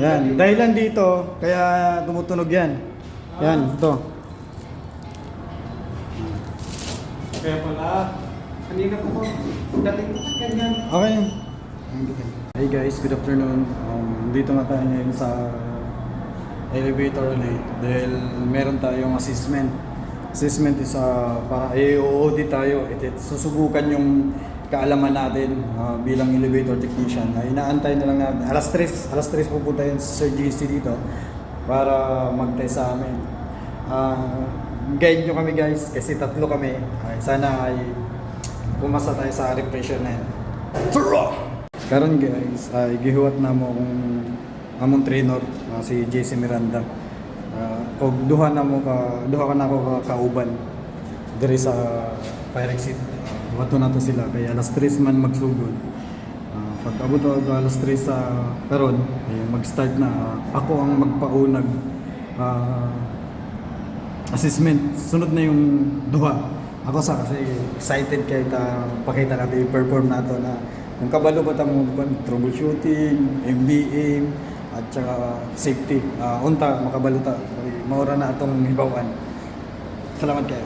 Yan, dahilan dito, kaya tumutunog yan. Yan, ito. Kaya pala, kanina po ko, dating ganyan. Okay. Hey guys, good afternoon. Dito nga tayo ngayon sa elevator ulit dahil meron tayong assessment. Assessment is para i-audit tayo. Susubukan yung kaalaman natin bilang elevator technician. Inaantay na lang natin. Alas 3 pupunta yun sa Sir GC dito para mag-test sa amin. Guide nyo kami guys kasi 3 kami. Sana ay pumasa tayo sa refresher na yun. Karon guys, gihuwat na mo kung among trainer si JC Miranda. Og duha ka na ako kauban diri sa fire exit. Wato na to sila kay alas 3 man magsugod. Pag abot og alas 3 sa karon, mag-start na ako ang magpaunag assessment. Sunod na yung duha. Ako kasi excited kay pakita natin i-perform nato na kung kabalo ba tamo troubleshooting, MBM at saka safety. Unta makabalo ta. Maura na atong hibawan. Salamat kayo.